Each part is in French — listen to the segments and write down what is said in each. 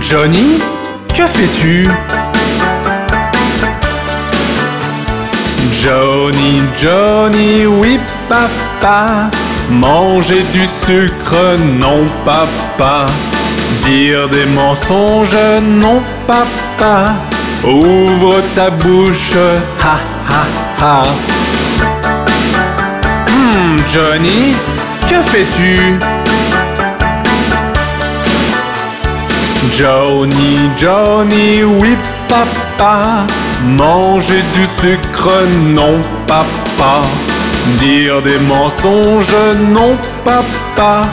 Johnny, que fais-tu? Johnny, Johnny, oui papa. Manger du sucre, non papa. Dire des mensonges, non papa. Ouvre ta bouche, ha ha ha. Johnny, que fais-tu? Johnny, Johnny, oui papa. Manger du sucre, non papa. Dire des mensonges, non papa.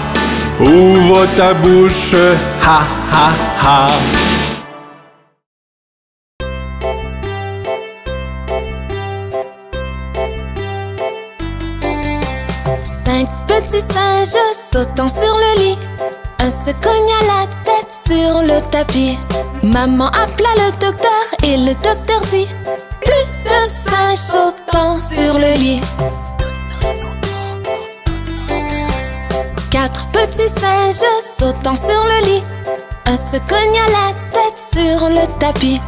Ouvre ta bouche, ha ha ha. Cinq petits singes sautant sur le lit. Un se cogna la tête sur le tapis. Maman appela le docteur et le docteur dit: plus de singes sautant sur le lit. Quatre petits singes sautant sur le lit. Un se cogna la tête sur le tapis.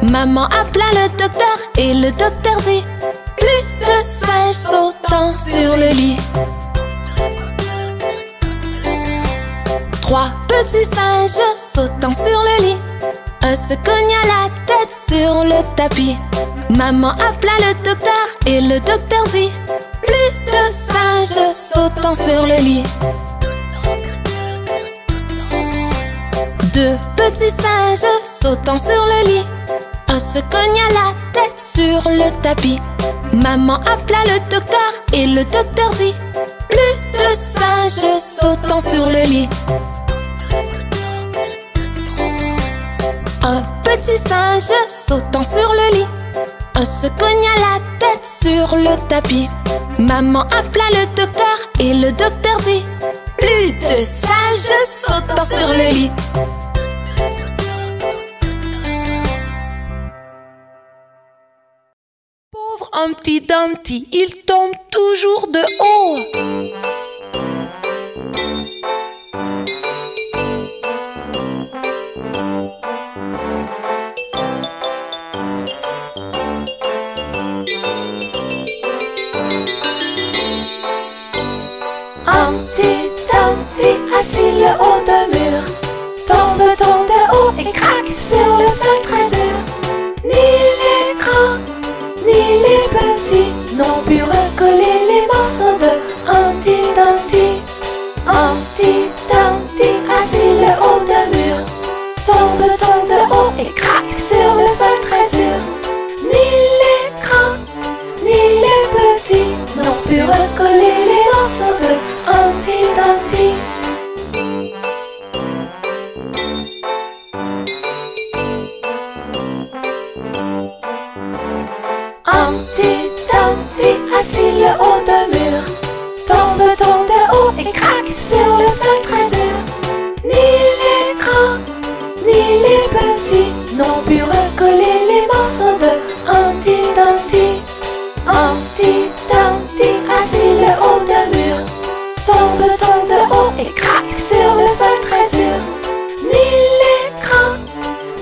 Maman appela le docteur et le docteur dit: plus de singes sautant sur le lit. Trois petits singes sautant sur le lit. Un se cogna la tête sur le tapis. Maman appela le docteur et le docteur dit: plus de singes sautant sur le lit. Deux petits singes sautant sur le lit. Un se cogna la tête sur le tapis. Maman appela le docteur et le docteur dit: plus de singes sautant sur le lit. Un petit singe sautant sur le lit. Un se cogna la tête sur le tapis. Maman appela le docteur et le docteur dit: plus de singes sautant sur le lit. Pauvre Humpty Dumpty, il tombe toujours de haut. Humpty Dumpty, assis le haut d'un mur, tombe de haut et craque sur le sol très dur. Ni les grands, ni les petits n'ont pu recoller les morceaux de Humpty Dumpty. Humpty Dumpty, assis le haut d'un mur, tombe de haut et craque sur le sol très dur. Ni les grands, ni les petits n'ont pu recoller les morceaux de Humpty Dumpty. Humpty Dumpty, assis le haut d'un mur, tombe de haut et craque sur le sol très dur. Ni les grands, ni les petits n'ont pu recoller les morceaux de Humpty Dumpty. Humpty Dumpty, assis le haut d'un mur, tombe de haut et craque sur le sol très dur. Ni les grands,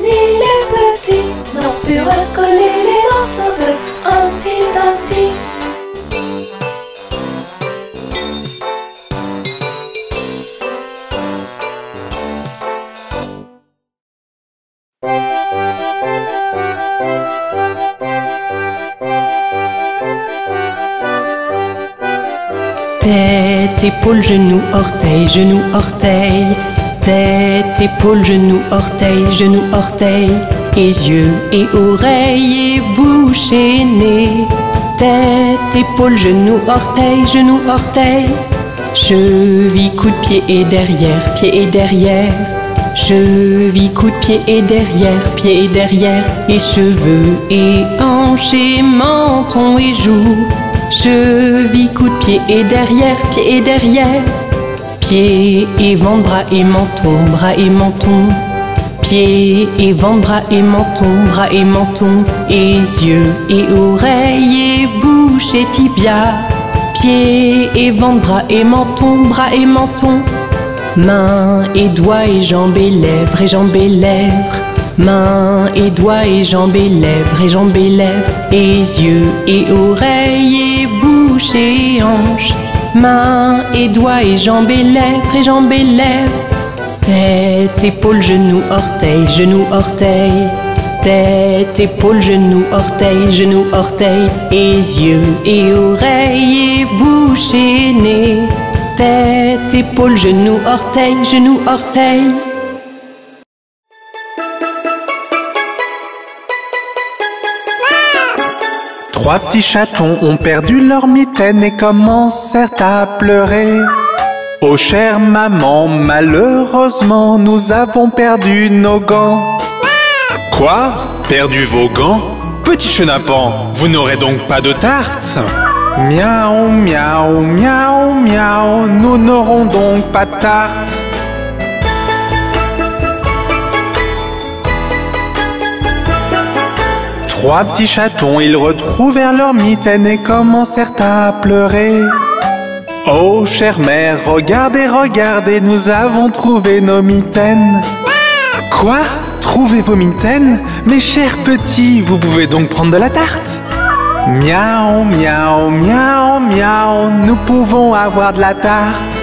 ni les petits n'ont pu recoller les morceaux de Humpty Dumpty. Tête, épaule, genou, orteil, genou, orteil. Tête, épaule, genou, orteil, genou, orteil. Et yeux et oreilles et bouche et nez. Tête, épaule, genou, orteil, genou, orteil. Cheville, coup de pied et derrière, pied et derrière. Cheville, coup de pied et derrière, pied et derrière. Et cheveux et hanches et menton et joues. Cheville, coup de pied et derrière, pied et derrière. Pieds et ventre, bras et menton, bras et menton. Pieds et ventre, bras et menton, bras et menton. Et yeux et oreilles et bouche et tibia. Pieds et ventre, bras et menton, bras et menton. Mains et doigts et jambes et lèvres et jambes et lèvres. Mains et doigts et jambes et lèvres et jambes et lèvres. Et yeux et oreilles et bouche et hanches. Mains et doigts et jambes et lèvres et jambes et lèvres. Tête, épaules, genoux, orteils, genoux, orteils. Tête, épaules, genoux, orteils, genoux, orteils. Et yeux et oreilles et bouche et nez. Tête, épaules, genoux, orteils, genoux, orteils. Trois petits chatons ont perdu leur mitaine et commencèrent à pleurer. Oh chère maman, malheureusement, nous avons perdu nos gants. Quoi? Perdu vos gants? Petit chenapan, vous n'aurez donc pas de tarte? Miaou, miaou, miaou, miaou, nous n'aurons donc pas de tarte. Trois petits chatons, ils retrouvèrent leur mitaine et commencèrent à pleurer. Oh chère mère, regardez, regardez, nous avons trouvé nos mitaines. Quoi? Trouver vos mitaines? Mes chers petits, vous pouvez donc prendre de la tarte? Miaou, miaou, miaou, miaou, nous pouvons avoir de la tarte.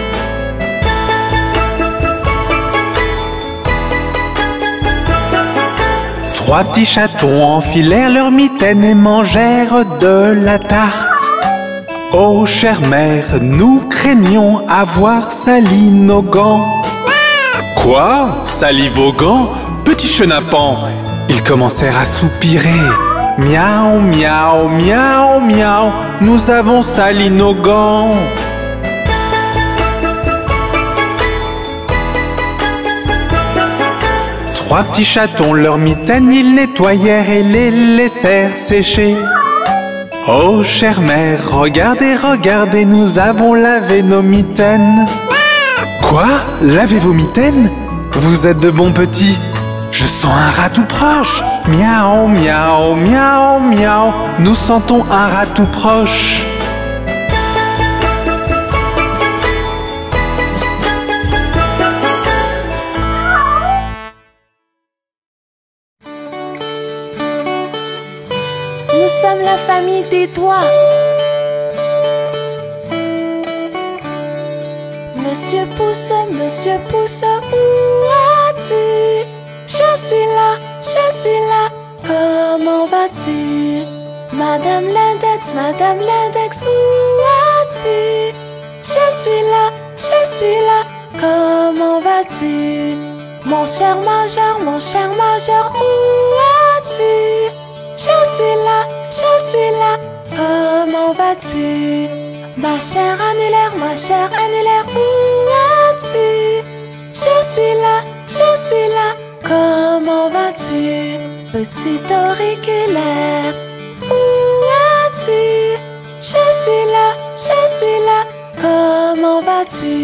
Trois petits chatons enfilèrent leurs mitaines et mangèrent de la tarte. Oh chère mère, nous craignons avoir sali nos gants. Quoi? Sali vos gants? Petit chenapan, ils commencèrent à soupirer. Miaou, miaou, miaou, miaou, nous avons sali nos gants. Trois petits chatons, leurs mitaines, ils nettoyèrent et les laissèrent sécher. Oh chère mère, regardez, regardez, nous avons lavé nos mitaines. Quoi? Lavez vos mitaines? Vous êtes de bons petits. Je sens un rat tout proche. Miaou, miaou, miaou, miaou, nous sentons un rat tout proche. Nous sommes la famille des doigts. Monsieur Pouce, où as-tu? Je suis là, comment vas-tu? Madame l'index, où as-tu? Je suis là, comment vas-tu? Mon cher major, où as-tu? Je suis là, comment vas-tu? Ma chère annulaire, où as-tu? Je suis là, comment vas-tu? Petit auriculaire, où as-tu? Je suis là, comment vas-tu?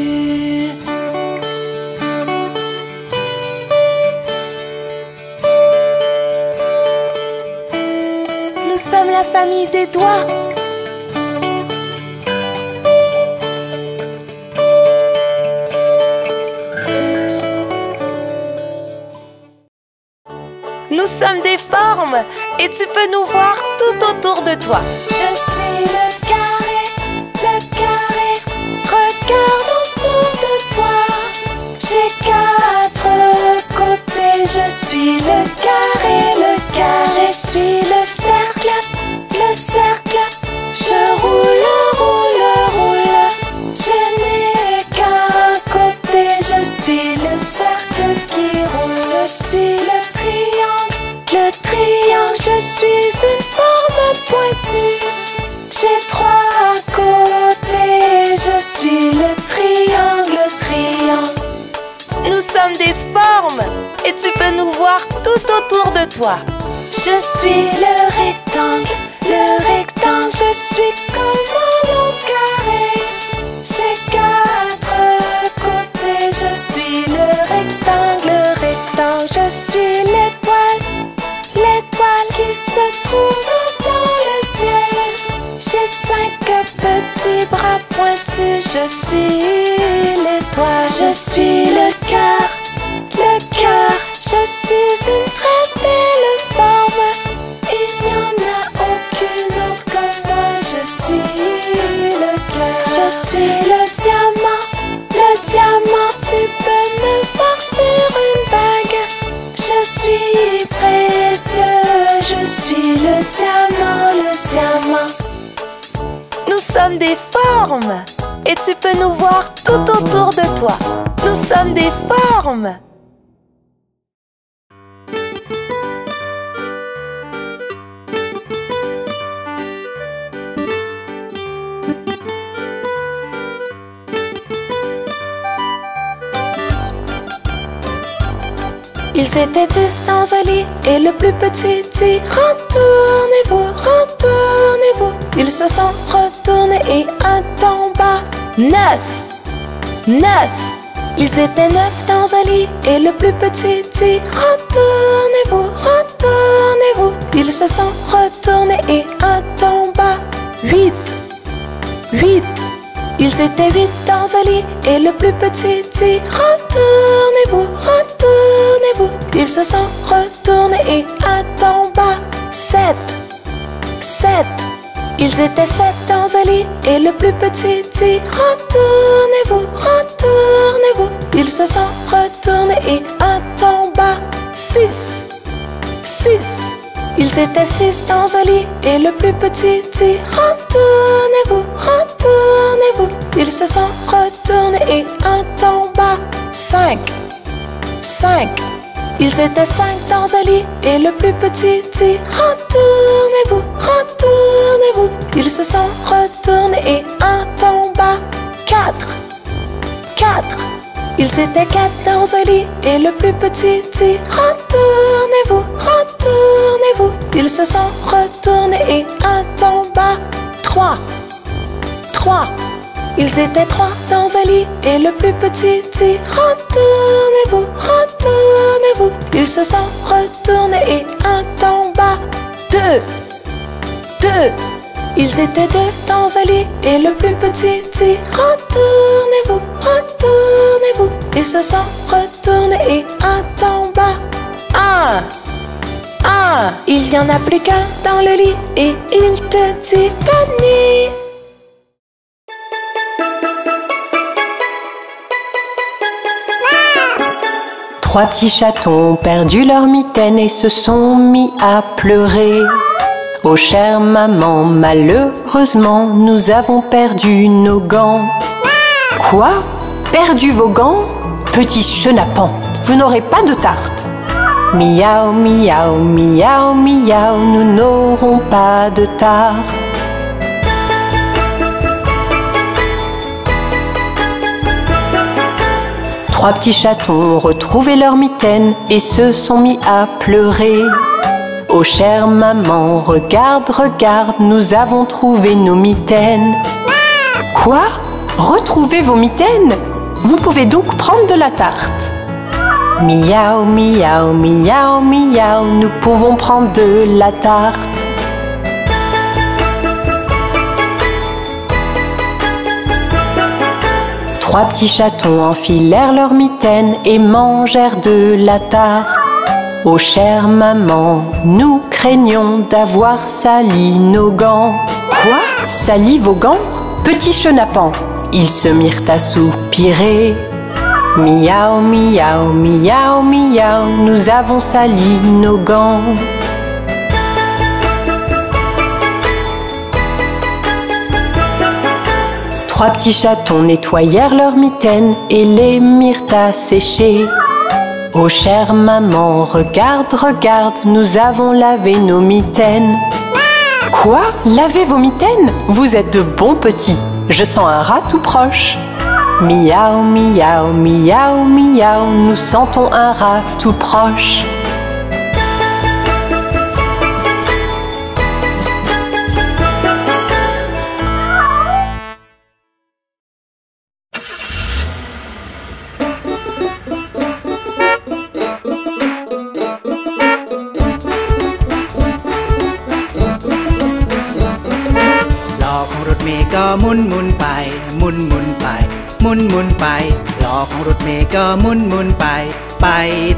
Nous sommes la famille des doigts. Nous sommes des formes et tu peux nous voir tout autour de toi. Je suis le carré, regarde autour de toi. J'ai 4 côtés, je suis le carré, je suis le cercle, je roule, je n'ai qu'un côté, je suis le cercle qui roule, je suis le triangle, je suis une forme pointue, j'ai 3 côtés, je suis le triangle. Nous sommes des formes et tu peux nous voir tout autour de toi. Je suis le rectangle, je suis comme un long carré. J'ai 4 côtés, je suis le rectangle, je suis l'étoile qui se trouve dans le ciel. J'ai 5 petits bras pointus, je suis l'étoile, je suis des formes et tu peux nous voir tout autour de toi. Nous sommes des formes. Ils étaient 10 dans un lit et le plus petit dit « Retournez-vous, retournez-vous ». Ils se sont retournés et un tomba. 9. 9. Ils étaient 9 dans un lit et le plus petit dit « Retournez-vous, retournez-vous ». Ils se sont retournés et un tomba. 8. 8. Ils étaient 8 dans un lit et le plus petit dit « Retournez-vous, retournez-vous ». Ils se sont retournés et un tomba. 7. 7. Ils étaient 7 dans un lit et le plus petit dit « Retournez-vous, retournez-vous ». Ils se sont retournés et un tomba. 6. 6. Ils étaient 6 dans un lit et le plus petit dit « Retournez-vous, retournez-vous ». Ils se sont retournés et un tomba. 5. 5. Ils étaient 5 dans un lit et le plus petit dit « Retournez-vous, retournez-vous ». Ils se sont retournés et un tomba. 4. 4. Ils étaient 4 dans un lit et le plus petit dit « Retournez-vous, retournez-vous ». Ils se sont retournés et un tomba. 3. 3. Ils étaient 3 dans un lit et le plus petit dit « Retournez-vous, retournez-vous ». Ils se sont retournés et un tomba. 2. 2. Ils étaient 2 dans un lit et le plus petit dit « Retournez-vous, retournez-vous ». Ils se sont retournés et un tomba. 1. 1. Il n'y en a plus qu'un dans le lit et il te dit « Bonne nuit ». Trois petits chatons ont perdu leur mitaine et se sont mis à pleurer. Oh chère maman, malheureusement, nous avons perdu nos gants. Quoi? Perdu vos gants? Petit chenapan, vous n'aurez pas de tarte. Miaou, miaou, miaou, miaou, nous n'aurons pas de tarte. Trois petits chatons ont retrouvé leur mitaine et se sont mis à pleurer. Oh chère maman, regarde, regarde, nous avons trouvé nos mitaines. Quoi? Retrouver vos mitaines? Vous pouvez donc prendre de la tarte. Miaou, miaou, miaou, miaou, nous pouvons prendre de la tarte. Trois petits chatons enfilèrent leurs mitaines et mangèrent de la tarte. Oh chère maman, nous craignons d'avoir sali nos gants. Quoi? Sali vos gants? Petit chenapan, ils se mirent à soupirer. Miaou, miaou, miaou, miaou, nous avons sali nos gants. Trois petits chatons nettoyèrent leurs mitaines et les mirent à sécher. Oh chère maman, regarde, regarde, nous avons lavé nos mitaines. Quoi? Laver vos mitaines? Vous êtes de bons petits. Je sens un rat tout proche. Miaou, miaou, miaou, miaou, nous sentons un rat tout proche.หมุนหมุนไปหมุนหมุนไปหมุนหมุนไปล้อของรถเมล์ก็หมุนหมุนไปไป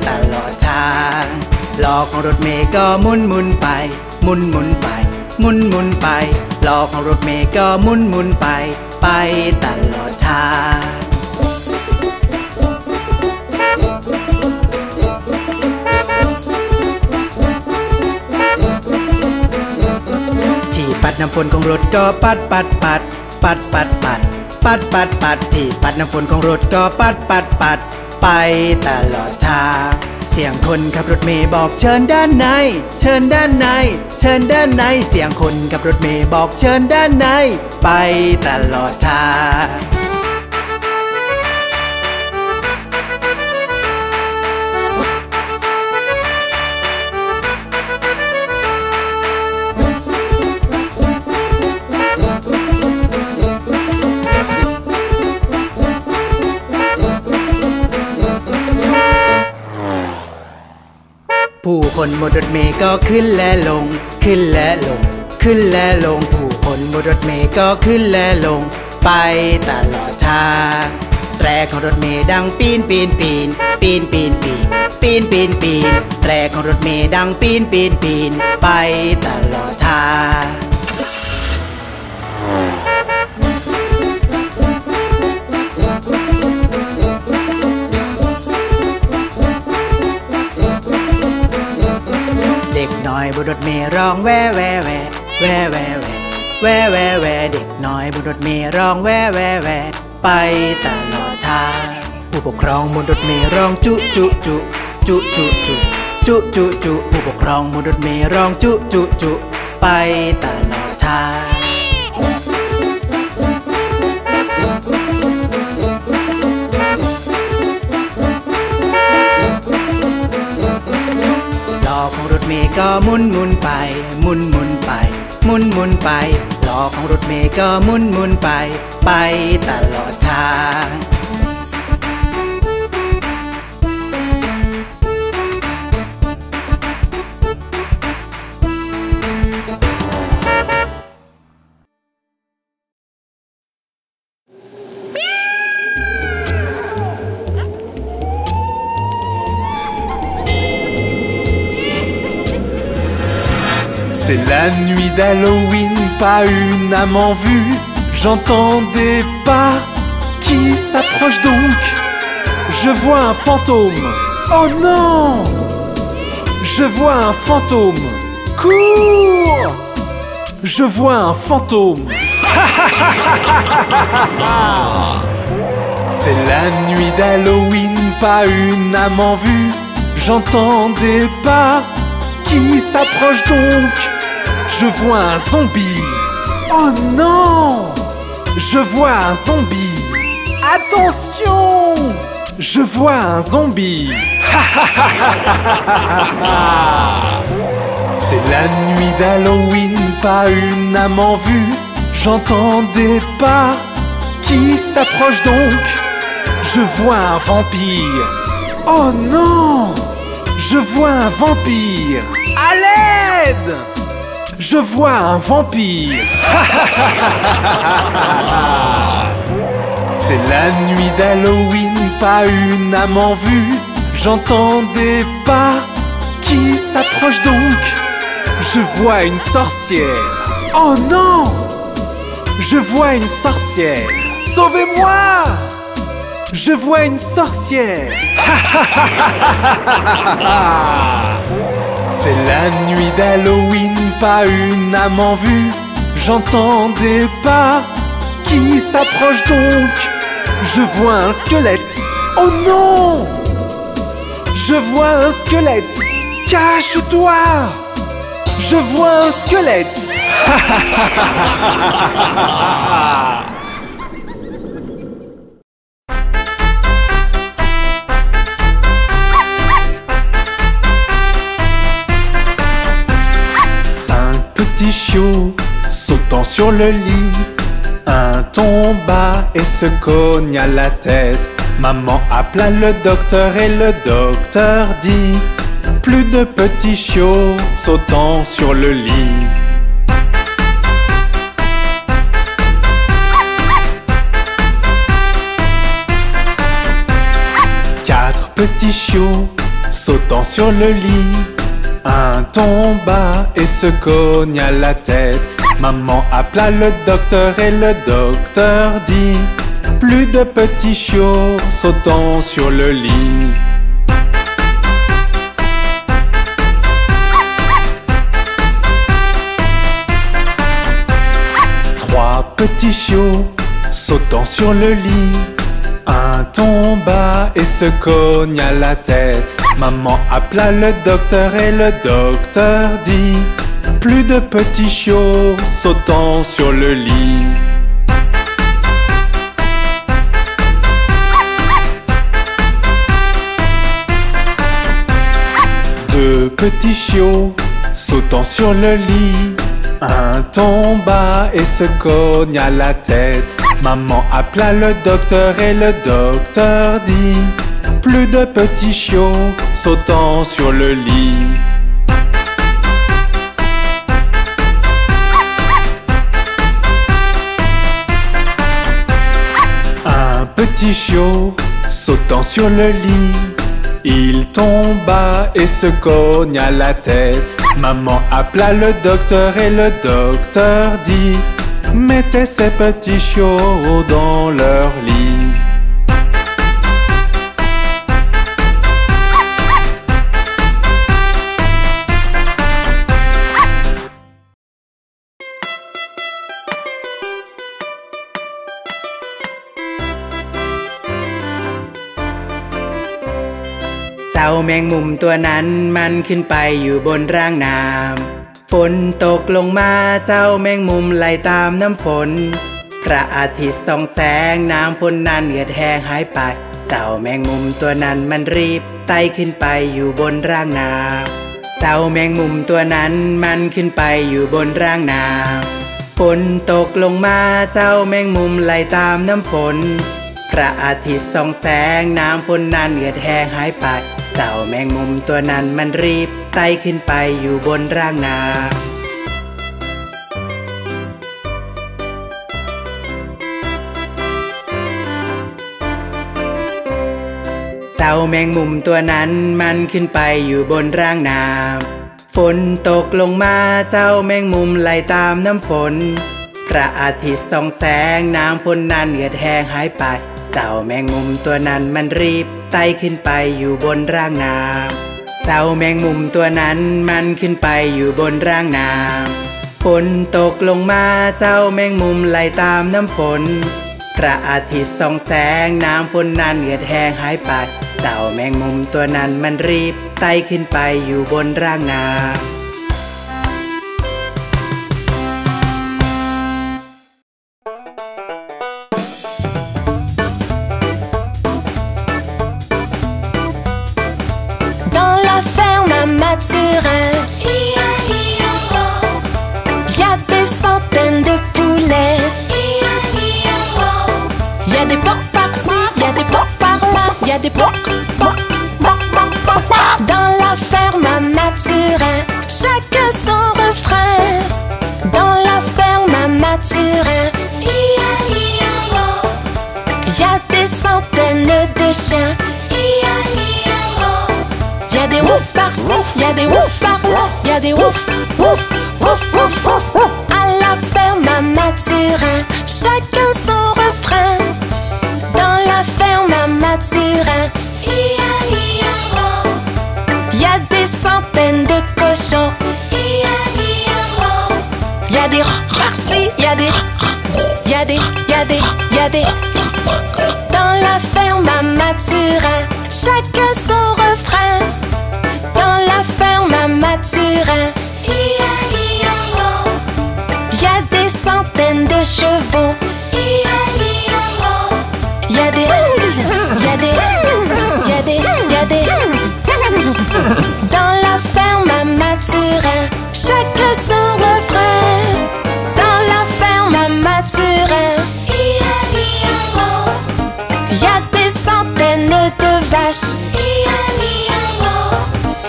ตลอดทางล้อของรถเมล์ก็หมุนหมุนไปหมุนหมุนไปหมุนหมุนไปล้อของรถเมล์ก็หมุนหมุนไปไปตลอดทางที่ปัดน้ำฝนของรถก็ปัดปัดปัด ปัดปัดปัดปัดปัดปัดที่ปัดน้ำฝนของรถก็ปัดปัดปัดไปตลอดทางเสียงคนขับรถเมล์บอกเชิญด้านในเชิญด้านในเชิญด้านในเสียงคนขับรถเมล์บอกเชิญด้านในไปตลอดทางผู้คนบนรถเมล์ก็ขึ้นและลงขึ้นและลงขึ้นและลงผู้คนบนรถเมล์ก็ขึ้นและลงไปตลอดทางแตรของรถเมล์ดังปีนปีนปีนปีนปีนปีนปีนปีนปีนแตรของรถเมล์ดังปีนปีนปีนไปตลอดทางเด็กน้อยบนรถเมล์ร้องแว่แว่แว่แว่แว่แว่แว่แว่แว่เด็กน้อยบนรถเมล์ร้องแว่แว่แว่ไปตลอดทางผู้ปกครองบนรถเมล์ร้องจุจุจุจุจุจุจุจุจุผู้ปกครองบนรถเมล์ร้องจุจุจุไปตลอดทางล้อของรถเมล์ก็หมุนหมุนไปหมุนหมุนไปหมุนหมุนไปล้อของรถเมล์ก็หมุนหมุนไปไปตลอดทางC'est la nuit d'Halloween, pas une âme en vue. J'entends des pas qui s'approchent donc. Je vois un fantôme. Oh non! Je vois un fantôme. Cours! Je vois un fantôme. C'est la nuit d'Halloween, pas une âme en vue. J'entends des pas qui s'approchent donc. Je vois un zombie. Oh non! Je vois un zombie. Attention! Je vois un zombie. C'est la nuit d'Halloween, pas une âme en vue. J'entends des pas qui s'approchent donc. Je vois un vampire. Oh non! Je vois un vampire. À l'aide! Je vois un vampire. C'est la nuit d'Halloween, pas une âme en vue. J'entends des pas qui s'approchent donc. Je vois une sorcière. Oh non! Je vois une sorcière. Sauvez-moi! Je vois une sorcière. C'est la nuit d'Halloween, pas une âme en vue. J'entends des pas qui s'approchent donc. Je vois un squelette. Oh non! Je vois un squelette. Cache-toi! Je vois un squelette. Petit chiot sautant sur le lit, un tomba et se cogna la tête. Maman appela le docteur et le docteur dit: plus de petits chiots sautant sur le lit. Quatre petits chiots sautant sur le lit, un tomba et se cogna la tête. Maman appela le docteur et le docteur dit: plus de petits chiots sautant sur le lit. Trois petits chiots sautant sur le lit. Un tomba et se cogna la tête. Maman appela le docteur et le docteur dit: plus de petits chiots sautant sur le lit. Deux petits chiots sautant sur le lit. Un tomba et se cogna la tête. Maman appela le docteur et le docteur dit: plus de petits chiots sautant sur le lit. Un petit chiot sautant sur le lit. Il tomba et se cogna la tête. Maman appela le docteur et le docteur dit: mettez ces petits chiots dans leur lit.เจ้าแมงมุมตัวนั้นมันขึ้นไปอยู่บนร่างน้ำฝนตกลงมาเจ้าแมงมุมไหลตามน้ำฝนพระอาทิตย์ส่องแสงน้ำฝนนั้นเหือดแห้งหายไปเจ้าแมงมุมตัวนั้นมันรีบไต่ขึ้นไปอยู่บนร่างน้ำเจ้าแมงมุมตัวนั้นมันขึ้นไปอยู่บนร่างน้ำฝนตกลงมาเจ้าแมงมุมไหลตามน้ำฝนพระอาทิตย์ส่องแสงน้ำฝนนั้นเหือดแห้งหายไปเจ้าแมงมุมตัวนั้นมันรีบไต่ขึ้นไปอยู่บนร่างน้ำเจ้าแมงมุมตัวนั้นมันขึ้นไปอยู่บนร่างน้ำฝนตกลงมาเจ้าแมงมุมไหลตามน้ำฝนพระอาทิตย์ส่องแสงน้ำฝนนั้นเหือดแห้งหายไปเจ้าแมงมุมตัวนั้นมันรีบไต่ขึ้นไปอยู่บนร่างน้ำเจ้าแมงมุมตัวนั้นมันขึ้นไปอยู่บนร่างน้ำฝนตกลงมาเจ้าแมงมุมไหลตามน้ำฝนพระอาทิตย์ส่องแสงน้ำฝนนั้นเหือดแห้งหายไปเจ้าแมงมุมตัวนั้นมันรีบไต่ขึ้นไปอยู่บนร่างน้ำMathurin, y a des centaines de poulets. Y a des porcs par-ci, y a des porcs par-là, y a des porcs. Dans la ferme à Mathurin, chacun son refrain. Dans la ferme à Mathurin, y a des centaines de chiens. Y'a des ouf par-ci, y'a des ouf par-là, y'a des ouf, ouf, ouf, ouf, ouf. À la ferme à Mathurin, chacun son refrain. Dans la ferme à Mathurin, y'a des centaines de cochons. Y'a des par-ci, y'a des, y'a des, y'a des, y'a des. Dans la ferme à Mathurin, chacun son refrain. Dans la ferme à Mathurin, y'a des centaines de chevaux. Y'a des, y'a des, y'a des, y'a des. Dans la ferme à Mathurin, chacun son refrain. Dans la ferme à Mathurin, y'a des centaines de vaches.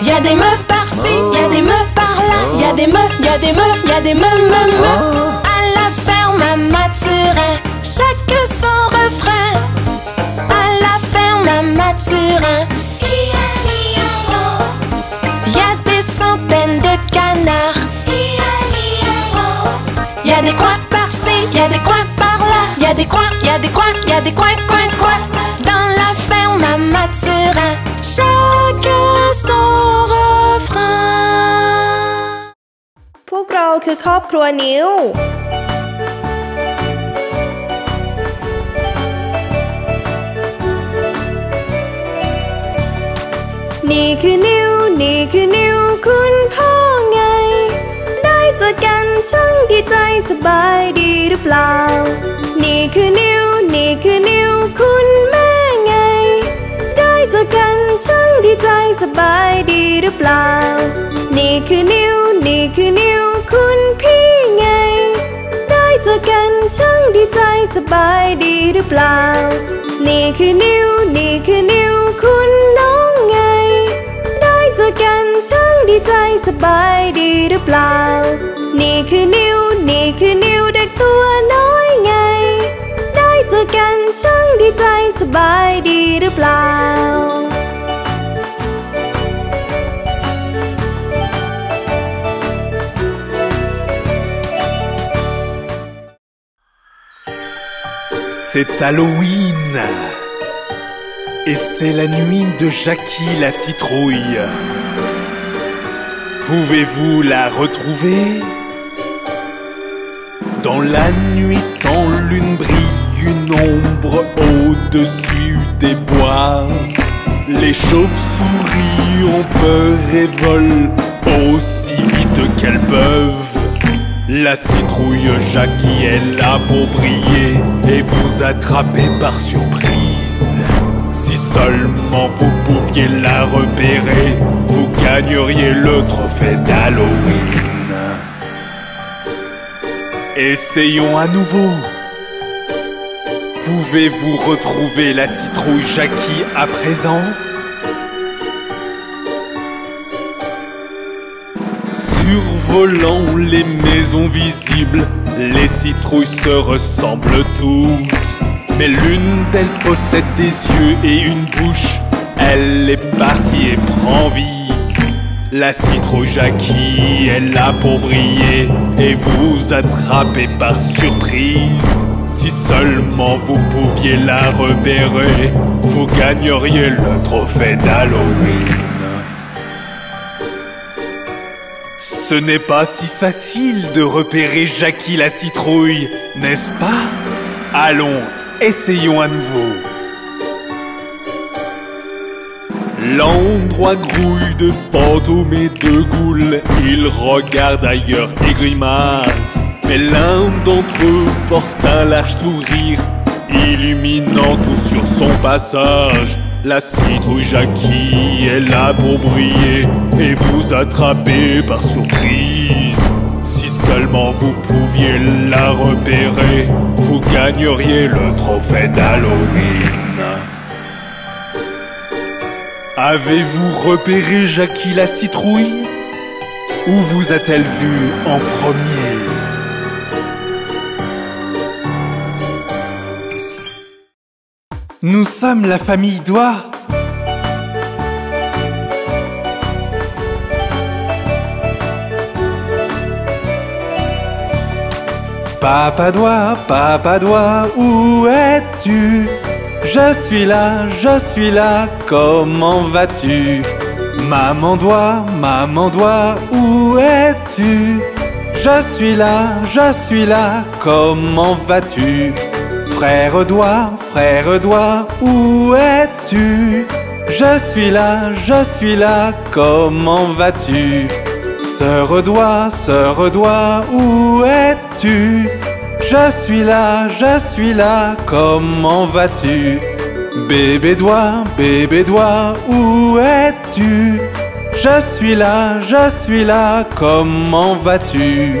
Y'a des meux par-ci, y'a des meux par-là, y'a des meux, y'a des meux, y'a des meux. À la ferme à Mathurin, chacun son refrain. À la ferme à Mathurin, y'a des centaines de canards. Y'a des coins par-ci, y'a des coins par-là, y'a des coins, y'a des coins, y'a des coins, coins, coins. Dans la ferme à Mathurin, chacun son refrain. พวกเราคือครอบครัวนิว นี่คือนิ้วคุณพ่อไงได้เจอกันช่างดีใจสบายดีหรือเปล่านี่คือนิ้วคุณแม่ไงได้เจอกันช่างดีใจสบายดีหรือเปล่านี่คือนิ้วคุณพี่ไงได้เจอกันช่างดีใจสบายดีหรือเปล่านี่คือนิ้วคุณน้องไงได้เจอกันช่างดีใจสบายดีหรือเปล่านี่คือนิ้วเด็กตัวน้อยไงได้เจอกันช่างดีใจสบายดีหรือเปล่าC'est Halloween et c'est la nuit de Jackie la citrouille. Pouvez-vous la retrouver? Dans la nuit sans lune brille une ombre au-dessus des bois. Les chauves-souris ont peur et volent aussi vite qu'elles peuvent. La citrouille Jackie est là pour briller et vous attraper par surprise. Si seulement vous pouviez la repérer, vous gagneriez le trophée d'Halloween. Essayons à nouveau. Pouvez-vous retrouver la citrouille Jackie à présent? Survolant les maisons visibles, les citrouilles se ressemblent toutes. Mais l'une d'elles possède des yeux et une bouche. Elle est partie et prend vie. La citrouille Jackie est là pour briller et vous attraper par surprise. Si seulement vous pouviez la repérer, vous gagneriez le trophée d'Halloween. Ce n'est pas si facile de repérer Jackie la citrouille, n'est-ce pas? Allons, essayons à nouveau. L'endroit grouille de fantômes et de ghouls. Ils regardent ailleurs et grimacent. Mais l'un d'entre eux porte un large sourire, illuminant tout sur son passage. La citrouille Jackie est là pour briller et vous attraper par surprise. Si seulement vous pouviez la repérer, vous gagneriez le trophée d'Halloween. Avez-vous repéré Jackie la citrouille? Où vous a-t-elle vu en premier? Nous sommes la famille Doigt. Papa Doigt, où es-tu? Je suis là, comment vas-tu? Maman Doigt, où es-tu? Je suis là, comment vas-tu? Frère Doigt, où es-tu? Je suis là, comment vas-tu? Sœur Doigt, où es-tu? Je suis là, comment vas-tu? Bébé Doigt, où es-tu? Je suis là, comment vas-tu?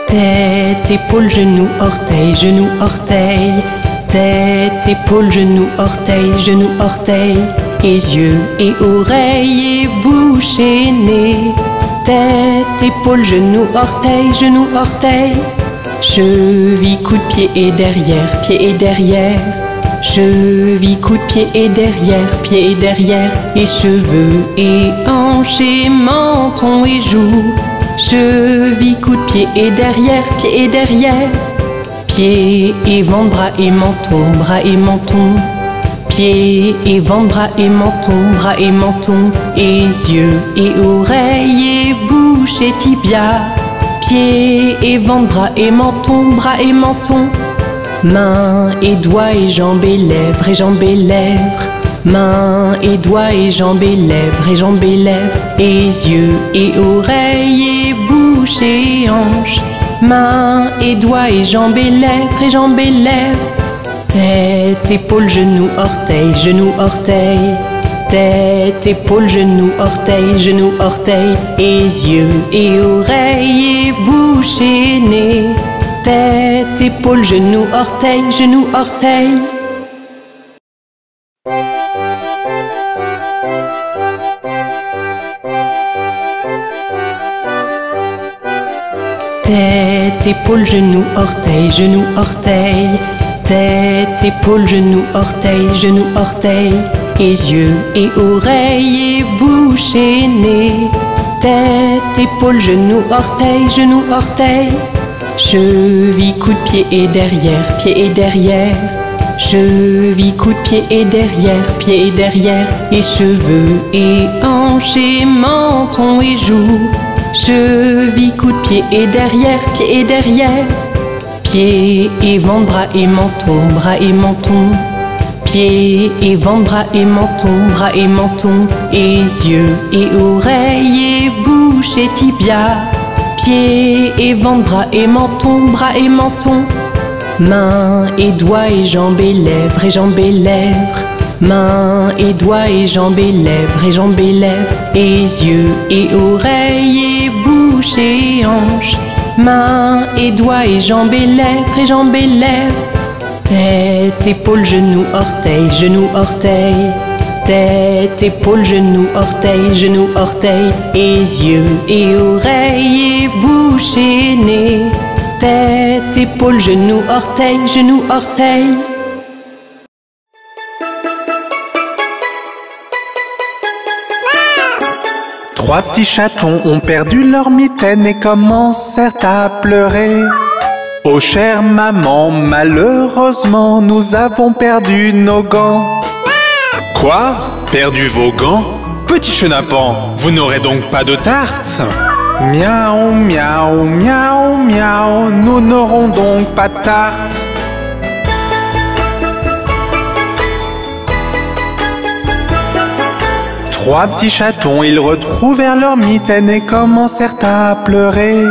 Tête, épaule, genou, orteil, genou, orteil. Tête, épaule, genou, orteil, genou, orteil. Et yeux et oreilles et bouche et nez. Tête, épaule, genou, orteil, genou, orteil. Cheville, coup de pied et derrière, pied et derrière. Cheville, coup de pied et derrière, pied et derrière. Et cheveux et hanches et menton et joues. Cheville, coup de pied et derrière, pied et derrière. Pied et ventre, bras et menton, bras et menton. Pieds et ventre, bras et menton, et yeux et oreilles et bouche et tibia. Pieds et ventre, bras et menton, mains et doigts et jambes et lèvres mains et doigts et jambes et lèvres, et yeux et oreilles et bouche et hanches, mains et doigts et jambes et lèvres, tête, épaules, genoux, orteils, tête, épaules, genoux, orteils, et yeux et oreilles et bouche et nez, tête, épaules, genoux, orteils. Tête, épaules, genoux, orteils, tête, épaules, genoux, orteils, et yeux et oreilles et bouche et nez, tête, épaules, genoux, orteils, cheville, coude, pied et derrière, cheville, coude, pied et derrière, et cheveux et hanches et menton et joues, cheville, coude, pied et derrière, pieds et ventre, bras et menton, pieds et ventre, bras et menton, et yeux et oreilles et bouche et tibia, pieds et ventre, bras et menton, mains et doigts et jambes et lèvres, mains et doigts et jambes et lèvres, et yeux et oreilles et bouche et hanches, mains et doigts et jambes et lèvres, tête, épaules, genoux, orteils, tête, épaules, genoux, orteils, et yeux et oreilles et bouche et nez, tête, épaules, genoux, orteils. Trois petits chatons ont perdu leur mitaine et commencèrent à pleurer. Oh chère maman, malheureusement, nous avons perdu nos gants. Quoi? Perdu vos gants? Petit chenapan, vous n'aurez donc pas de tarte? Miaou, miaou, miaou, miaou, nous n'aurons donc pas de tarte. Trois petits chatons, ils retrouvèrent leur mitaine et commencèrent à pleurer.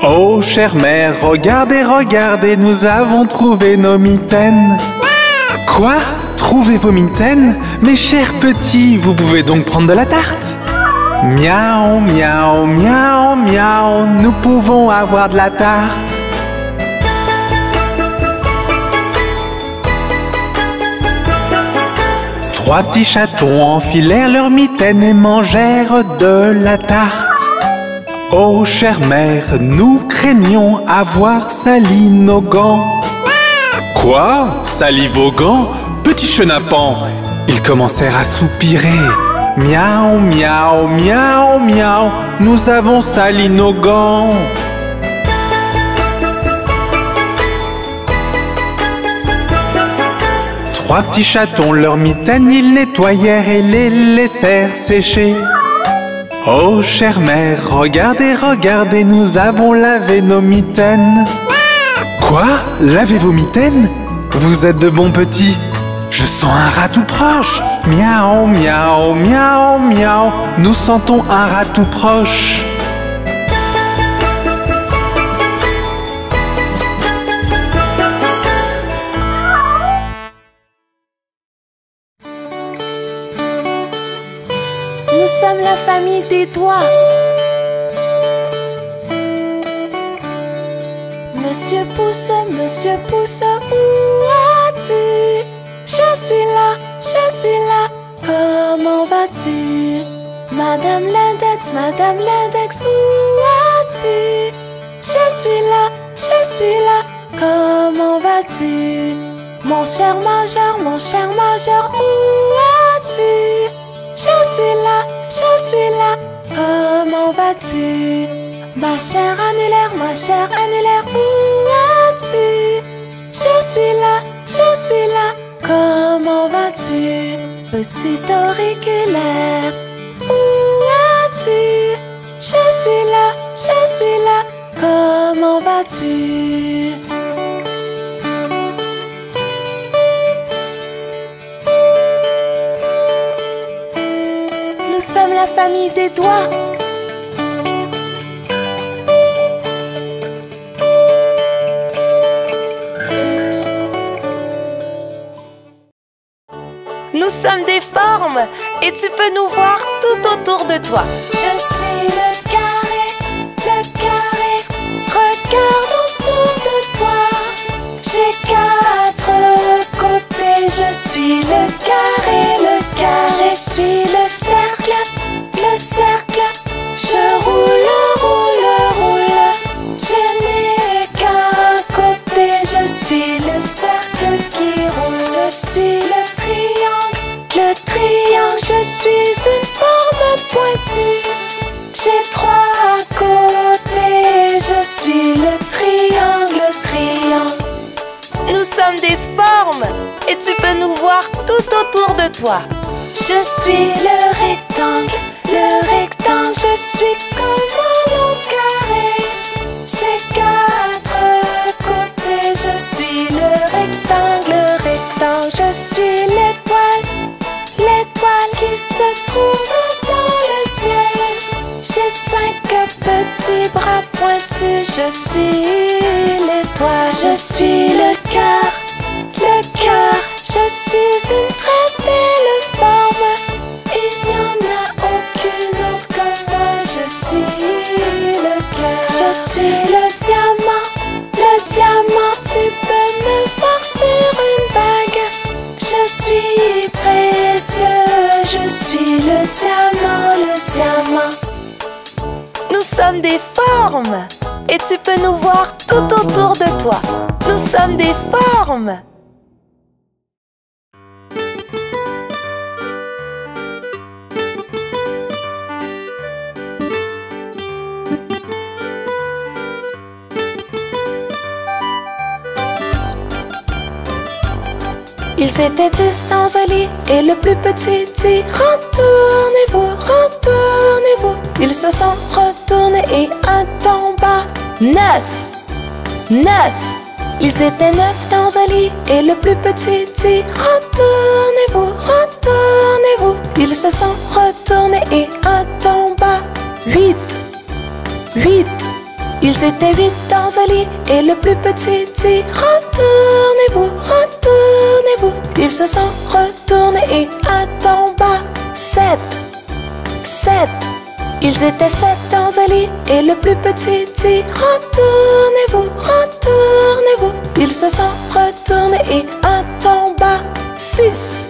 Oh chère mère, regardez, regardez, nous avons trouvé nos mitaines. Quoi? Trouver vos mitaines? Mes chers petits, vous pouvez donc prendre de la tarte? Miaou, miaou, miaou, miaou, nous pouvons avoir de la tarte. Trois petits chatons enfilèrent leurs mitaines et mangèrent de la tarte. Oh chère mère, nous craignons avoir sali nos gants. Quoi? Sali vos gants? Petit chenapan, ils commencèrent à soupirer. Miaou, miaou, miaou, miaou, nous avons sali nos gants. Trois petits chatons, leurs mitaines, ils nettoyèrent et les laissèrent sécher. Oh chère mère, regardez, regardez, nous avons lavé nos mitaines. Quoi? Laver vos mitaines? Vous êtes de bons petits. Je sens un rat tout proche. Miaou, miaou, miaou, miaou, nous sentons un rat tout proche. Nous sommes la famille des doigts. Monsieur Pouce, où as-tu? Je suis là, comment vas-tu? Madame l'index, où as-tu? Je suis là, comment vas-tu? Mon cher major, où as-tu? Je suis là, comment vas-tu? Ma chère annulaire, où as-tu? Je suis là, comment vas-tu? vas-tu, petit auriculaire? Où es-tu? Je suis là, comment vas-tu? Nous sommes la famille des doigts. Nous sommes des formes et tu peux nous voir tout autour de toi. Je suis le carré, regarde autour de toi. J'ai 4 côtés, je suis le carré. Je suis le cercle, je roule. Je n'ai qu'un côté, je suis le cercle qui roule. Je suis le triangle, je suis une forme pointue. J'ai 3 côtés, je suis le triangle. Nous sommes des formes et tu peux nous voir tout autour de toi. Je suis le rectangle, je suis comme un long carré. J'ai 4 côtés, je suis le rectangle. Je suis l'étoile qui se trouve dans le ciel. J'ai 5 petits bras pointus, je suis l'étoile. Je suis le cœur, je suis une très belle forme. Il n'y en a aucune autre comme moi, je suis le cœur. Je suis le diamant, tu peux me voir sur une bague. Je suis précieux, je suis le diamant. Nous sommes des formes et tu peux nous voir tout autour de toi. Nous sommes des formes. Ils étaient 10 dans un lit et le plus petit dit retournez-vous. Ils se sont retournés et un tomba. 9. Ils étaient 9 dans un lit et le plus petit dit retournez-vous. Ils se sont retournés et un tomba. 8. Ils étaient 8 dans un lit et le plus petit dit retournez-vous. Ils se sont retournés et un tomba. 7. Ils étaient 7 dans un lit et le plus petit dit retournez-vous. Ils se sont retournés et un tomba. 6.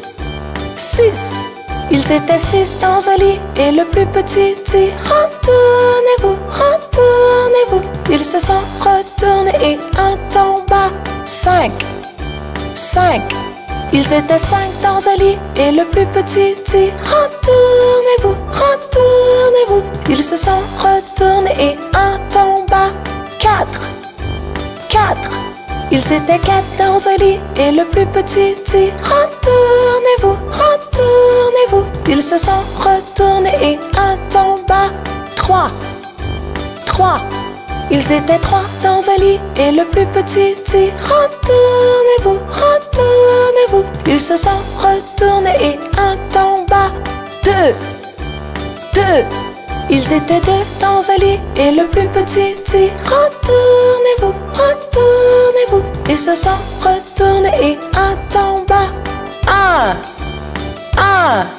Ils étaient 6 dans un lit et le plus petit dit retournez-vous. Ils se sont retournés et un tomba. 5. Ils étaient 5 dans un lit et le plus petit dit retournez-vous. Ils se sont retournés et un tomba. 4. Ils étaient 4 dans un lit et le plus petit dit retournez-vous. Ils se sont retournés et un tomba. 3. Ils étaient 3 dans un lit et le plus petit dit retournez-vous. Ils se sont retournés et un tomba. 2. Ils étaient 2 dans un lit et le plus petit dit retournez-vous. Ils se sont retournés et un tomba. 1.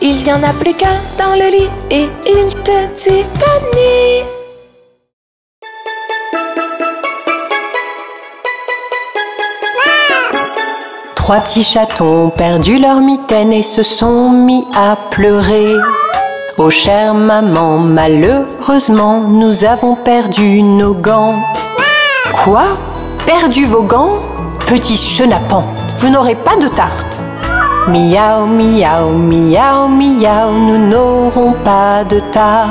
Il n'y en a plus qu'un dans le lit et il te dit bonne nuit. Trois petits chatons ont perdu leur mitaine et se sont mis à pleurer. Oh chère maman, malheureusement, nous avons perdu nos gants. Quoi? Perdu vos gants? Petit chenapan, vous n'aurez pas de tarte. Miaou, miaou, miaou, miaou, nous n'aurons pas de tarte.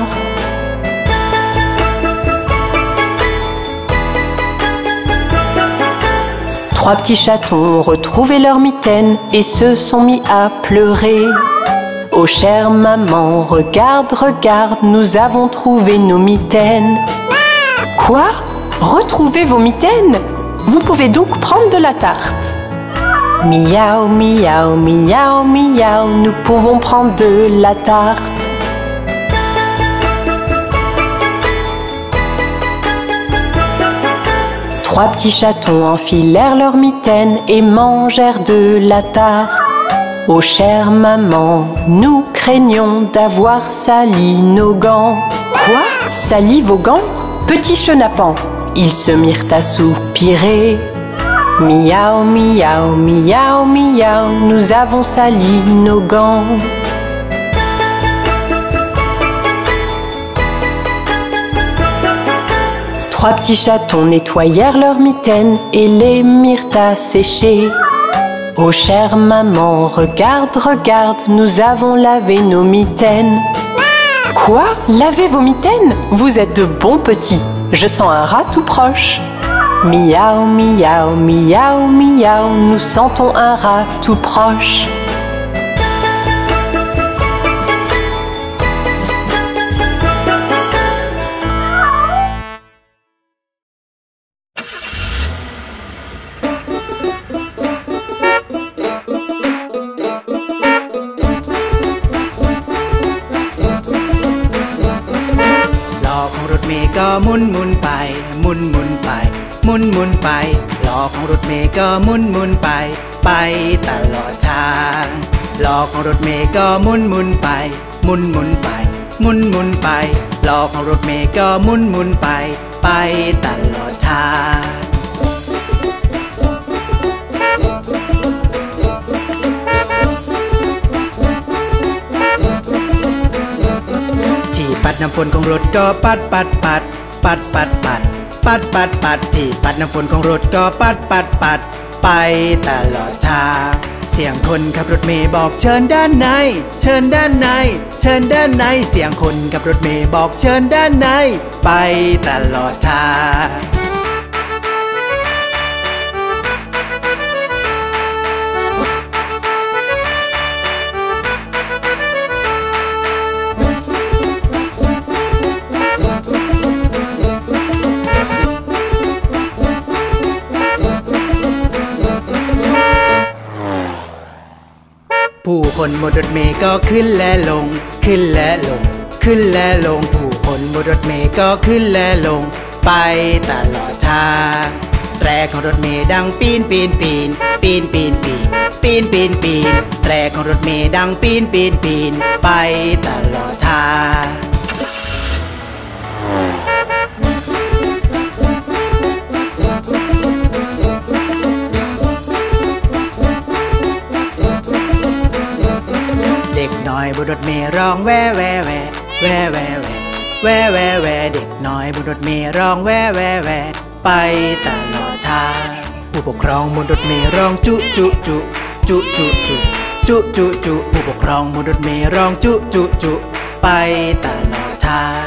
Trois petits chatons ont retrouvé leur mitaine et se sont mis à pleurer. Oh chère maman, regarde, regarde, nous avons trouvé nos mitaines. Quoi? Retrouver vos mitaines? Vous pouvez donc prendre de la tarte. Miaou, miaou, miaou, miaou, nous pouvons prendre de la tarte. Trois petits chatons enfilèrent leurs mitaines et mangèrent de la tarte. Oh chère maman, nous craignons d'avoir sali nos gants. Quoi? Sali vos gants? Petits chenapans, ils se mirent à soupirer. Miaou, miaou, miaou, miaou, nous avons sali nos gants. Trois petits chatons nettoyèrent leurs mitaines et les mirent à sécher. Oh chère maman, regarde, regarde, nous avons lavé nos mitaines. Quoi? Laver vos mitaines? Vous êtes de bons petits. Je sens un rat tout proche. Miaou, miaou, miaou, miaou, nous sentons un rat tout proche.ก็หมุนหมุนไปหมุนหมุนไปหมุนหมุนไปล้อของรถเมล์ก็หมุนหมุนไปไปตลอดทางล้อของรถเมล์ก็หมุนหมุนไปหมุนหมุนไปหมุนหมุนไปล้อของรถเมล์ก็หมุนหมุนไปไปตลอดทางปัดน้ำฝนของรถก็ปัดปัดปัดปัดปัดปัดปัดปัดปัดที่ปัดน้ำฝนของรถก็ปัดปัดปัดไปตลอดทางเสียงคนขับรถเมล์บอกเชิญด้านในเชิญด้านในเชิญด้านในเสียงคนขับรถเมล์บอกเชิญด้านในไปตลอดทางผู้คนบนรถเมล์ก็ขึ้นและลงขึ้นและลงขึ้นและลงผู้คนบนรถเมล์ก็ขึ้นและลงไปตลอดทางแตรของรถเมล์ดังปีนปีนปีนปีนปีนปีนปีนปีนปีนแตรของรถเมล์ดังปีนปีนปีนไปตลอดทางเด็กน้อยบนรถเมล์ร้องแว่แว่แว่แว่แว่แว่แว่แว่แว่เด็กน้อยบนรถเมล์ร้องแว่แว่แว่ไปตลอดทางผู้ปกครองบนรถเมล์ร้องจุจุจุจุจุจุจุจุจุผู้ปกครองบนรถเมล์ร้องจุจุจุไปตลอดทาง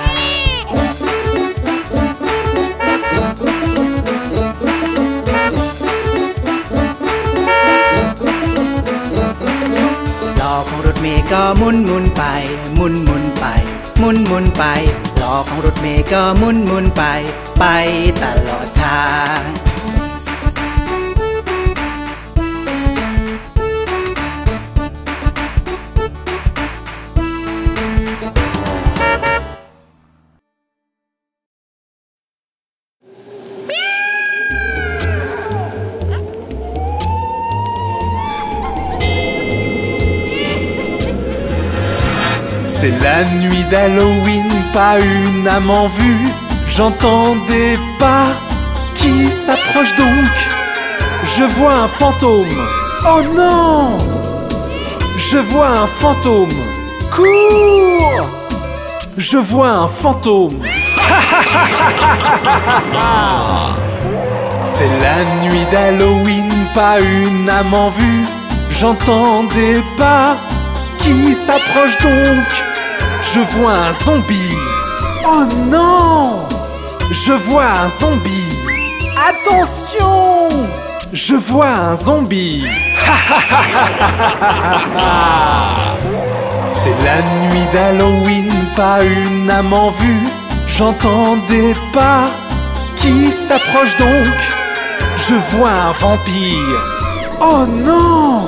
ของรถเมล์ก็หมุนหมุนไปหมุนหมุนไปหมุนหมุนไปล้อของรถเมล์ก็หมุนหมุนไปไปตลอดทางC'est la nuit d'Halloween, pas une âme en vue. J'entends des pas qui s'approchent donc. Je vois un fantôme. Oh non! Je vois un fantôme. Cours! Je vois un fantôme. C'est la nuit d'Halloween, pas une âme en vue. J'entends des pas qui s'approchent donc. Je vois un zombie. Oh non! Je vois un zombie. Attention! Je vois un zombie. C'est la nuit d'Halloween, pas une âme en vue. J'entends des pas qui s'approchent donc. Je vois un vampire. Oh non!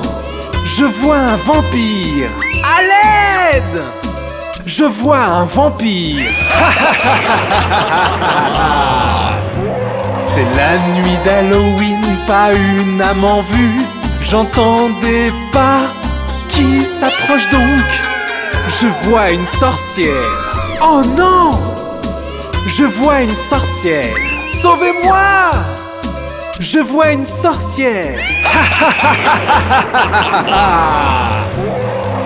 Je vois un vampire. À l'aide! Je vois un vampire. C'est la nuit d'Halloween, pas une âme en vue. J'entends des pas qui s'approchent donc. Je vois une sorcière. Oh non! Je vois une sorcière. Sauvez-moi! Je vois une sorcière.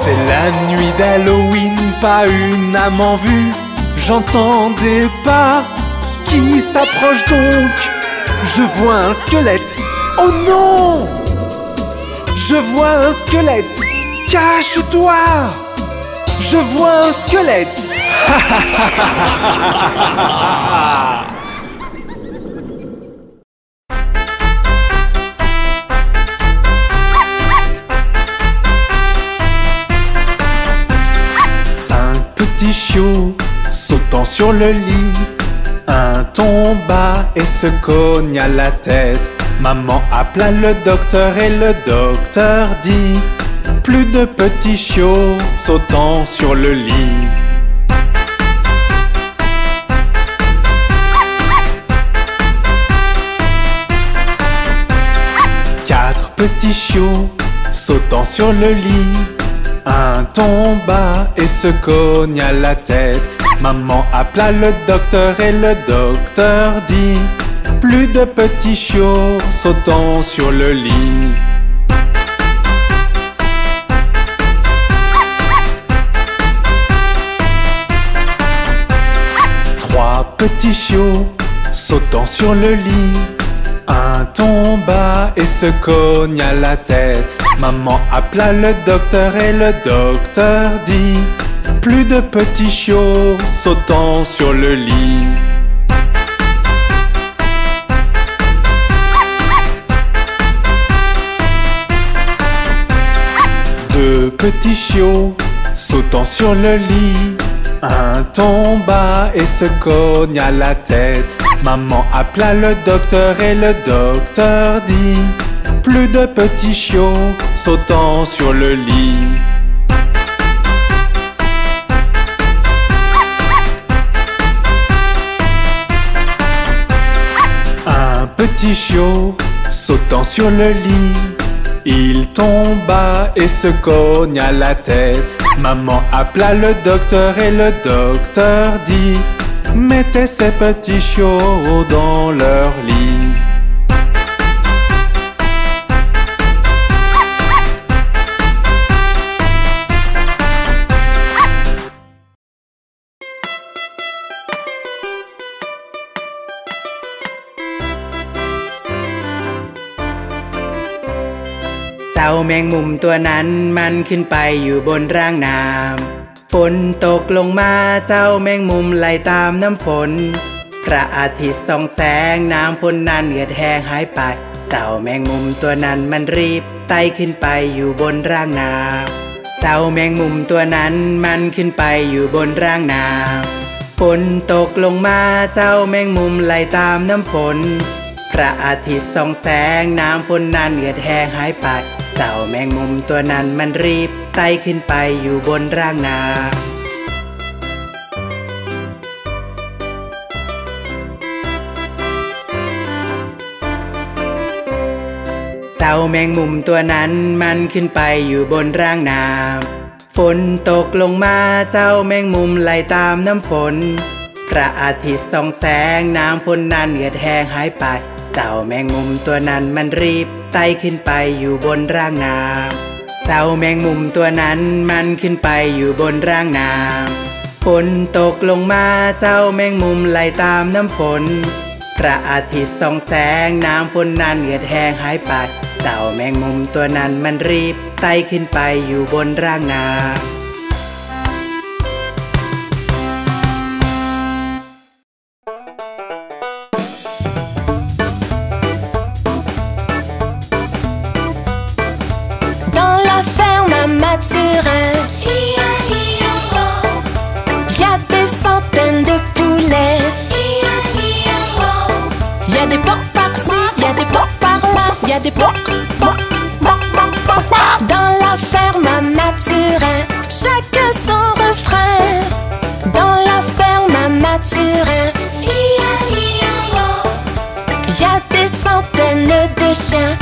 C'est la nuit d'Halloween, pas une âme en vue. J'entends des pas qui s'approchent donc. Je vois un squelette. Oh non! Je vois un squelette. Cache-toi! Je vois un squelette. Petit chiot sautant sur le lit, un tomba et se cogne à la tête. Maman appela le docteur et le docteur dit: plus de petits chiots sautant sur le lit. Quatre petits chiots sautant sur le lit, un tomba et se cogne à la tête. Maman appela le docteur et le docteur dit: plus de petits chiots sautant sur le lit. Trois petits chiots sautant sur le lit, un tomba et se cogne à la tête. Maman appela le docteur et le docteur dit: plus de petits chiots sautant sur le lit. Deux petits chiots sautant sur le lit, un tomba et se cogne à la tête. Maman appela le docteur et le docteur dit: plus de petits chiots sautant sur le lit. Un petit chiot sautant sur le lit, il tomba et se cogne à la tête. Maman appela le docteur et le docteur dit: mettez ces petits chiots dans leur lit.เจ้าแมงมุมตัวนั้นมันขึ้นไปอยู่บนร่างน้ำฝนตกลงมาเจ้าแมงมุมไล่ตามน้ำฝนพระอาทิตย์ส่องแสงน้ำฝนนั้นเหือดแห้งหายไปเจ้าแมงมุมตัวนั้นมันรีบไต่ขึ้นไปอยู่บนร่างน้ำเจ้าแมงมุมตัวนั้นมันขึ้นไปอยู่บนร่างน้ำฝนตกลงมาเจ้าแมงมุมไล่ตามน้ำฝนพระอาทิตย์ส่องแสงน้ำฝนนั้นเหือดแห้งหายไปเจ้าแมงมุมตัวนั้นมันรีบไต่ขึ้นไปอยู่บนร่างน้ำเจ้าแมงมุมตัวนั้นมันขึ้นไปอยู่บนร่างน้ำฝนตกลงมาเจ้าแมงมุมไล่ตามน้ำฝนพระอาทิตย์ส่องแสงน้ำฝนนั้นเหือดแห้งหายไปเจ้าแมงมุมตัวนั้นมันรีบไต่ขึ้นไปอยู่บนร่างน้ำเจ้าแมงมุมตัวนั้นมันขึ้นไปอยู่บนร่างน้ำฝนตกลงมาเจ้าแมงมุมไล่ตามน้ำฝนพระอาทิตย์ส่องแสงน้ำฝนนั้นเหือดแห้งหายไปเจ้าแมงมุมตัวนั้นมันรีบไต่ขึ้นไปอยู่บนร่างน้ำ Mathurin. Y a des centaines de poulets. Y a des porcs par-ci, y a des porcs par-là, y a des porcs. Dans la ferme à Mathurin, chacun son refrain. Dans la ferme à Mathurin, y a des centaines de chiens.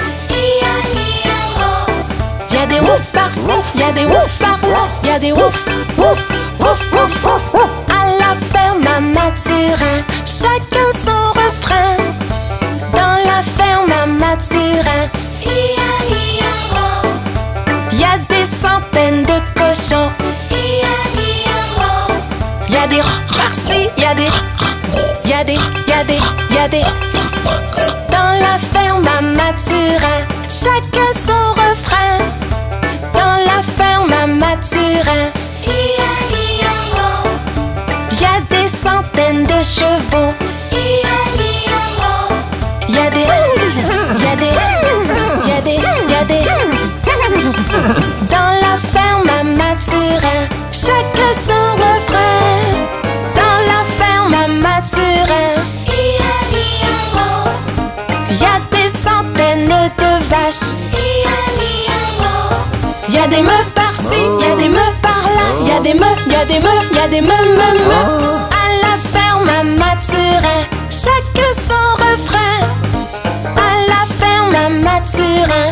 Y a des ouf par-ci, y a des ouf par-là, y a des ouf, ouf, ouf, ouf, ouf. À la ferme à Mathurin, chacun son refrain. Dans la ferme à Mathurin, y a des centaines de cochons. Y a des par-ci, y a des, y a des, y a des, y a des. Dans la ferme à Mathurin, chacun son refrain. Dans la ferme à Mathurin, y a des centaines de chevaux. Y a des, y a des, y a des, y a des. Dans la ferme à Mathurin, chacun son refrain. Dans la ferme à Mathurin, y a des centaines de vaches. Y a des meules par-ci, y a des meules par-là, y a des meules, y a des meules, y a des meules. À la ferme à Mathurin, chacun son refrain. À la ferme à Mathurin,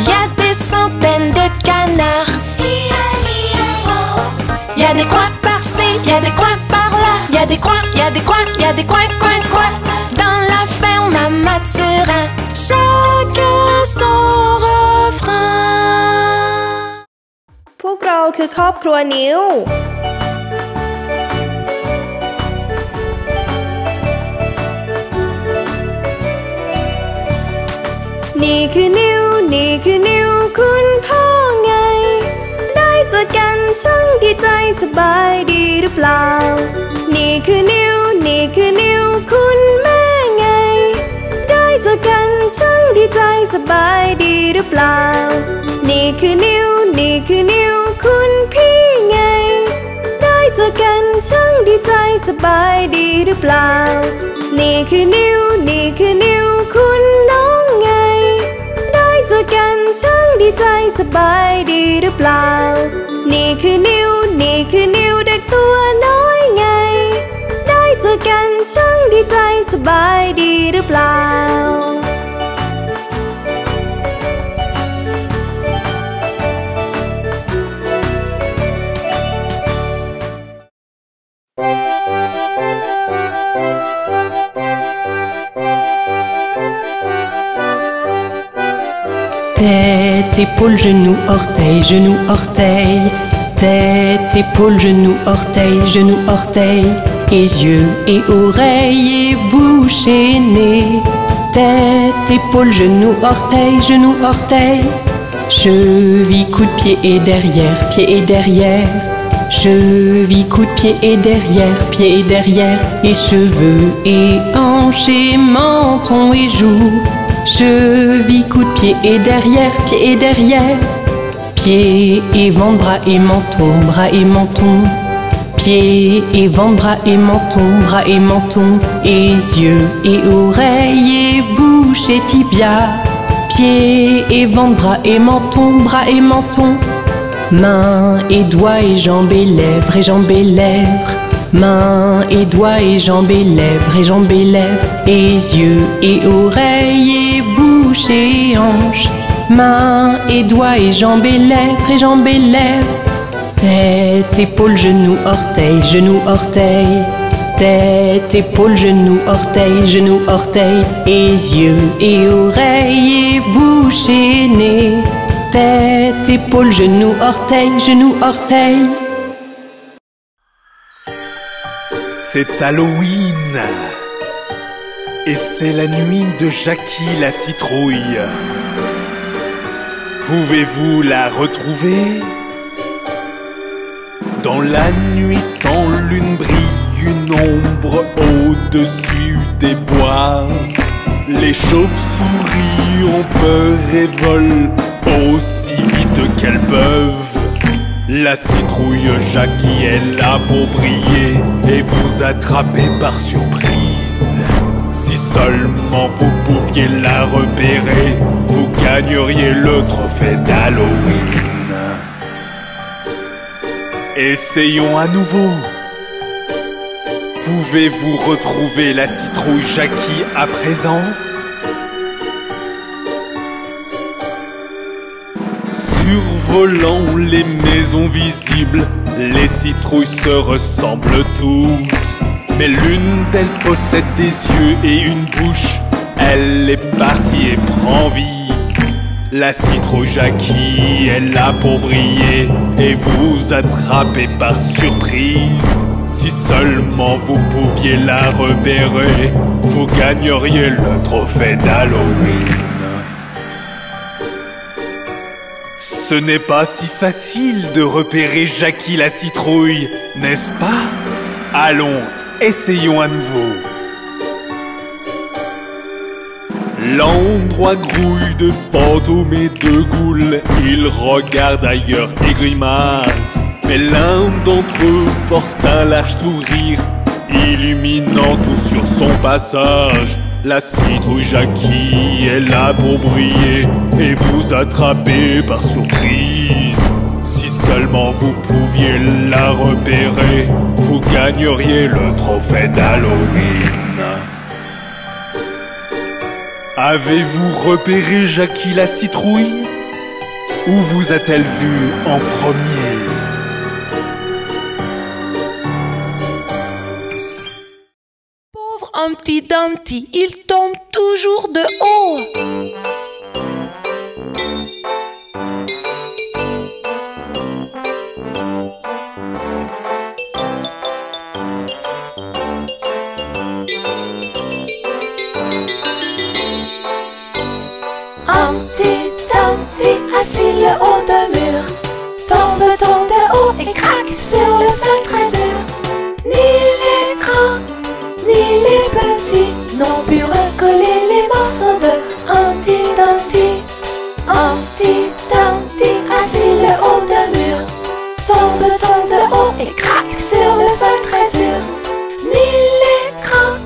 y a des centaines de canards. Y a des coins par-ci, y a des coins par-là, y a des coins, y a des coins, y a des coins, coins, coins. Dans la ferme à Mathurin, chacun son refrain. พวกเราคือครอบครัวนิ้ว นี่คือนิ้ว นี่คือนิ้วคุณพ่อไง ได้เจอกันช่างดีใจสบายดีหรือเปล่า นี่คือนิ้ว นี่คือนิ้วคุณแม่ไง ได้เจอกันช่างดีใจสบายดีหรือเปล่า นี่คือนิ้ว นี่คือนิ้วคุณพี่ไง ได้เจอกันช่างดีใจสบายดีหรือเปล่า นี่คือนิ้ว นี่คือนิ้วคุณน้องไง ได้เจอกันช่างดีใจสบายดีหรือเปล่า นี่คือนิ้ว นี่คือนิ้วเด็กตัวน้อยไง ได้เจอกันช่างดีใจสบายดีหรือเปล่า Tête, épaule, genou, orteil, genou, orteil. Tête, épaule, genou, orteil, genou, orteil. Et yeux et oreilles et bouche et nez. Tête, épaule, genou, orteil, genou, orteil. Cheville, coup de pied et derrière, pied et derrière. Cheville, coup de pied et derrière, pied et derrière. Et cheveux et hanches et menton et joues. Cheville, coup de pied et derrière, pied et derrière. Pieds et ventre, bras et menton, bras et menton. Pieds et ventre, bras et menton, bras et menton. Et yeux et oreilles et bouche et tibia. Pieds et ventre, bras et menton, bras et menton. Mains et doigts et jambes et lèvres et jambes et lèvres. Mains et doigts et jambes et lèvres et jambes et lèvres. Et yeux et oreilles et bouche et hanches. Mains et doigts et jambes et lèvres et jambes et lèvres. Tête, épaule, genou, orteil, genou, orteil. Tête, épaule, genou, orteil, genou, orteil. Et yeux et oreilles et bouche et nez. Tête, épaule, genou, orteil, genou, orteil. C'est Halloween et c'est la nuit de Jackie la citrouille. Pouvez-vous la retrouver? Dans la nuit sans lune brille une ombre au-dessus des bois. Les chauves-souris ont peur et volent aussi vite qu'elles peuvent. La citrouille Jackie est là pour briller et vous attraper par surprise. Si seulement vous pouviez la repérer, vous gagneriez le trophée d'Halloween. Essayons à nouveau. Pouvez-vous retrouver la citrouille Jackie à présent? Survolant les maisons visibles, les citrouilles se ressemblent toutes. Mais l'une d'elles possède des yeux et une bouche. Elle est partie et prend vie. La citrouille Jackie est là pour briller et vous attraper par surprise. Si seulement vous pouviez la repérer, vous gagneriez le trophée d'Halloween. Ce n'est pas si facile de repérer Jackie la citrouille, n'est-ce pas? Allons, essayons à nouveau. L'endroit grouille de fantômes et de ghouls. Ils regardent ailleurs et grimacent. Mais l'un d'entre eux porte un large sourire, illuminant tout sur son passage. La citrouille Jackie est là pour briller et vous attraper par surprise. Si seulement vous pouviez la repérer, vous gagneriez le trophée d'Halloween. Avez-vous repéré Jackie la citrouille? Où vous a-t-elle vu en premier? Pauvre Humpty Dumpty, il tombe toujours de haut. Humpty Dumpty, assis le haut d'un mur, tombe de haut et craque sur le sol très dur. Ni les grands, ni les petits n'ont pu recoller les morceaux de Humpty Dumpty. Humpty Dumpty, assis le haut d'un mur, tombe de haut et craque sur le sol très dur. Ni les grands,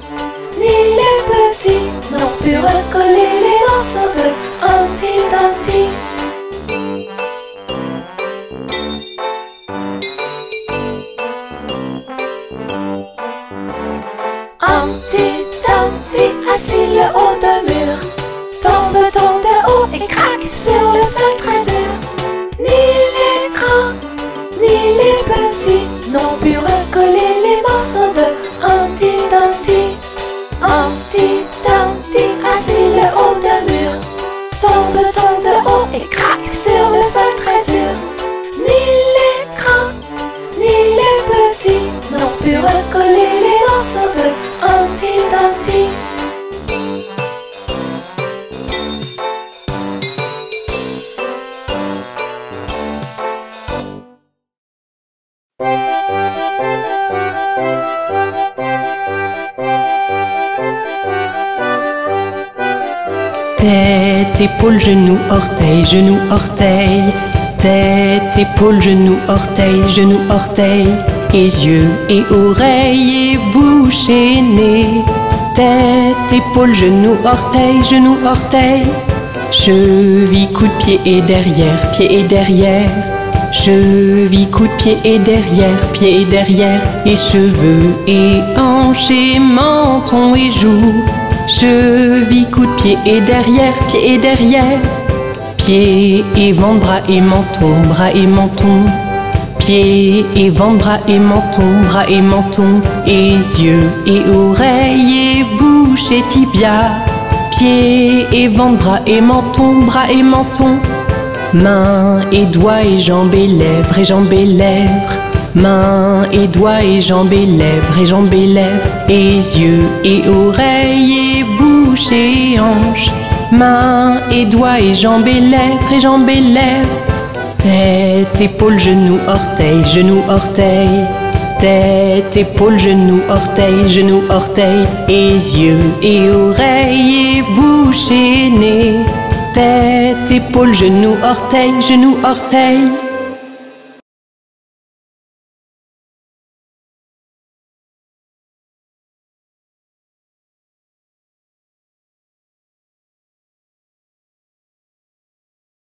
ni les petits n'ont pu recoller les morceaux de Humpty Dumpty. Humpty Dumpty, assis le haut d'un mur, tombe de haut et craque sur le sol très dur. Ni les grands, ni les petits n'ont pu recoller les morceaux de Humpty Dumpty. Humpty Dumpty, assis le haut d'un mur, tombe de haut et craque sur le sol très dur. Ni les grands, ni les petits n'ont pu recoller les morceaux de Humpty Dumpty. Tête, épaule, genou, orteil, genou, orteil. Tête, épaule, genou, orteil, genou, orteil. Et yeux et oreilles et bouche et nez. Tête, épaule, genou, orteil, genou, orteil. Cheville, coup de pied et derrière, pied et derrière. Cheville, coup de pied et derrière, pied et derrière. Et cheveux et hanches et menton et joues. Cheville, coup de pied et derrière, pied et derrière. Pieds et ventre, bras et menton, bras et menton. Pieds et ventre, bras et menton, bras et menton. Et yeux et oreilles et bouche et tibia. Pieds et ventre, bras et menton, bras et menton. Mains et doigts et jambes et lèvres et jambes et lèvres. Mains et doigts et jambes et lèvres et jambes et lèvres. Et yeux et oreilles et bouche et hanches. Mains et doigts et jambes et lèvres et jambes et lèvres. Tête, épaule, genou, orteil, genou, orteil. Tête, épaule, genou, orteil, genou, orteil. Et yeux et oreilles et bouche et nez. tête, épaules, genoux, orteils, genoux, orteils.